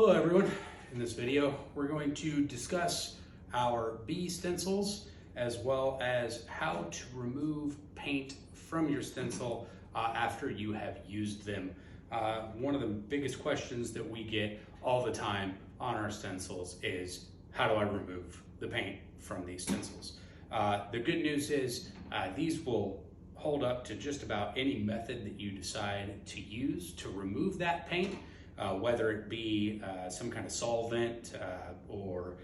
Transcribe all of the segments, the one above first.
Hello everyone, in this video we're going to discuss our bee stencils as well as how to remove paint from your stencil after you have used them. One of the biggest questions that we get all the time on our stencils is, how do I remove the paint from these stencils? The good news is these will hold up to just about any method that you decide to use to remove that paint. Whether it be some kind of solvent or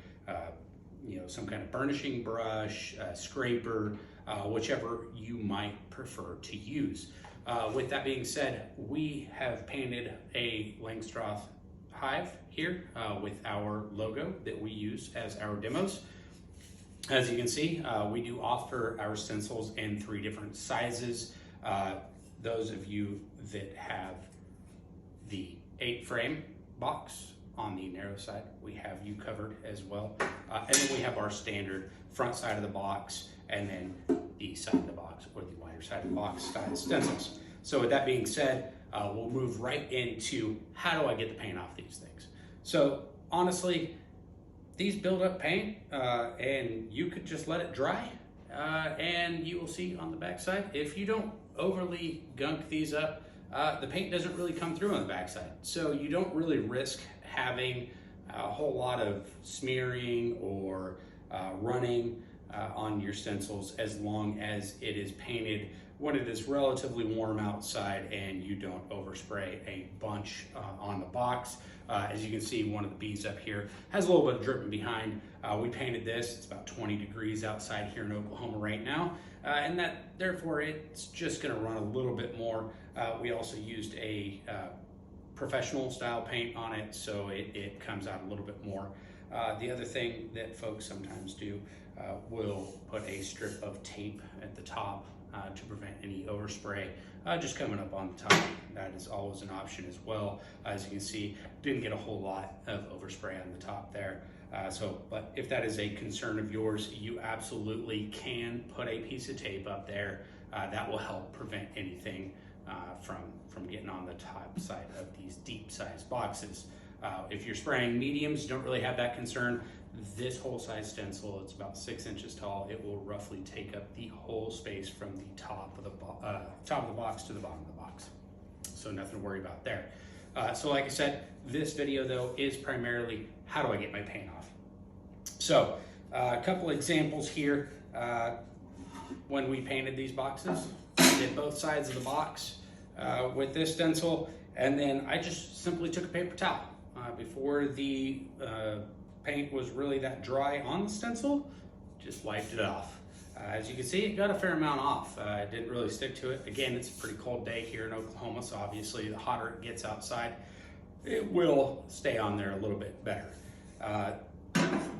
some kind of burnishing brush, scraper, whichever you might prefer to use. With that being said, we have painted a Langstroth hive here with our logo that we use as our demos. As you can see, we do offer our stencils in 3 different sizes. Those of you that have the 8 frame box on the narrow side, we have you covered as well. And then we have our standard front side of the box and then the side of the box or the wider side of the box style stencils. So with that being said, we'll move right into how do I get the paint off these things. So honestly, these build up paint and you could just let it dry and you will see on the back side, if you don't overly gunk these up, the paint doesn't really come through on the backside. So you don't really risk having a whole lot of smearing or running on your stencils as long as it is painted when it is relatively warm outside and you don't overspray a bunch on the box. As you can see, one of the bees up here has a little bit of dripping behind. We painted this, it's about 20 degrees outside here in Oklahoma right now. And that therefore it's just gonna run a little bit more. We also used a professional style paint on it, so it comes out a little bit more. The other thing that folks sometimes do will put a strip of tape at the top to prevent any overspray just coming up on the top. That is always an option as well. As you can see, didn't get a whole lot of overspray on the top there. But if that is a concern of yours, you absolutely can put a piece of tape up there. That will help prevent anything from getting on the top side of these deep sized boxes. If you're spraying mediums, you don't really have that concern. This whole size stencil, it's about 6 inches tall. It will roughly take up the whole space from the top of the box to the bottom of the box. So nothing to worry about there. So like I said, this video though is primarily how do I get my paint off. So a couple examples here. When we painted these boxes, I did both sides of the box with this stencil, and then I just simply took a paper towel before the paint was really that dry on the stencil, just wiped it off. As you can see, it got a fair amount off. It didn't really stick to it. Again, it's a pretty cold day here in Oklahoma, so obviously the hotter it gets outside, it will stay on there a little bit better.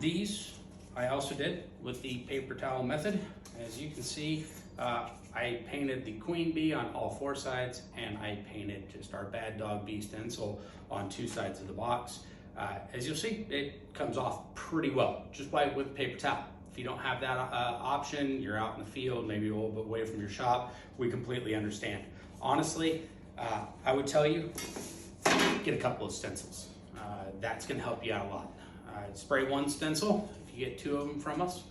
These I also did with the paper towel method. As you can see, I painted the queen bee on all 4 sides, and I painted just our bad dog bee stencil on 2 sides of the box. As you'll see, it comes off pretty well, just wipe with a paper towel. If you don't have that option, you're out in the field, maybe a little bit away from your shop, we completely understand. Honestly, I would tell you, get a couple of stencils. That's gonna help you out a lot. Spray 1 stencil, if you get 2 of them from us.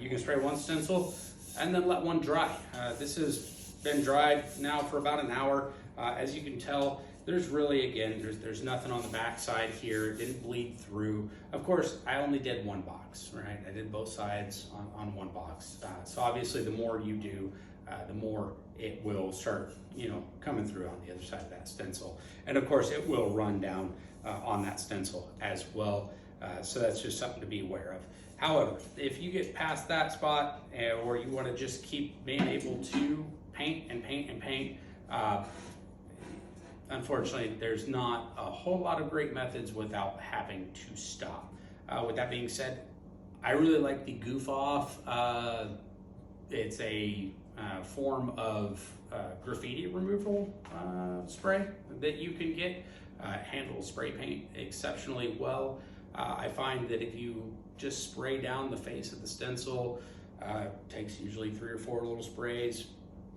You can spray 1 stencil and then let 1 dry. This has been dried now for about an hour. As you can tell, there's really, again, there's nothing on the back side here. It didn't bleed through. Of course, I only did 1 box, right? I did both sides on 1 box. So obviously the more you do, the more it will start, coming through on the other side of that stencil. And of course, it will run down on that stencil as well. So that's just something to be aware of. However, if you get past that spot or you want to just keep being able to paint and paint and paint, unfortunately, there's not a whole lot of great methods without having to stop. With that being said, I really like the Goof Off. It's a form of graffiti removal spray that you can get. It handles spray paint exceptionally well. I find that if you just spray down the face of the stencil, takes usually 3 or 4 little sprays,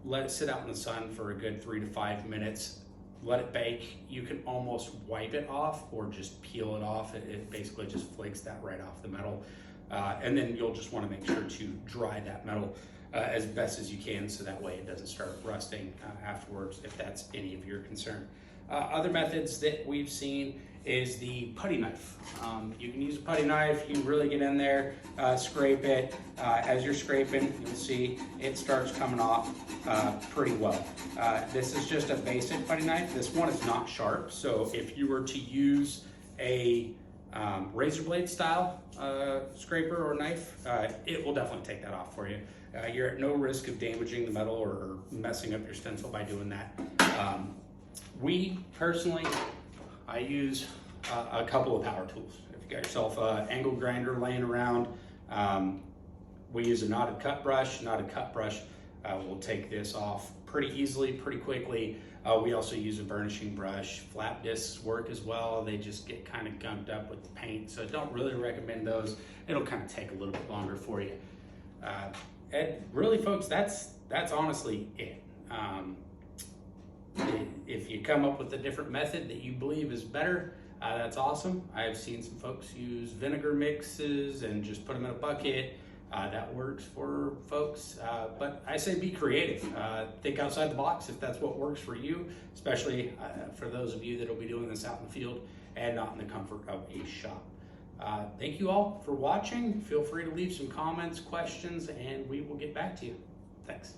let it sit out in the sun for a good 3 to 5 minutes. let it bake. You can almost wipe it off or just peel it off. It basically just flakes that right off the metal. And then you'll just want to make sure to dry that metal as best as you can, so that way it doesn't start rusting afterwards, if that's any of your concern. Other methods that we've seen is the putty knife. You can use a putty knife. You can really get in there, scrape it. As you're scraping, you'll see it starts coming off pretty well. This is just a basic putty knife. This one is not sharp, so if you were to use a razor blade style scraper or knife, it will definitely take that off for you. You're at no risk of damaging the metal or messing up your stencil by doing that. We personally, I use a couple of power tools. If you got yourself an angle grinder laying around, we use a knotted cut brush. Knotted cut brush will take this off pretty easily, pretty quickly. We also use a burnishing brush. Flat discs work as well. They just get kind of gunked up with the paint, so I don't really recommend those. It'll kind of take a little bit longer for you. And really, folks, that's honestly it. If you come up with a different method that you believe is better, that's awesome. I've seen some folks use vinegar mixes and just put them in a bucket. That works for folks, but I say be creative. Think outside the box if that's what works for you, especially for those of you that will be doing this out in the field and not in the comfort of a shop. Thank you all for watching. Feel free to leave some comments, questions, and we will get back to you. Thanks.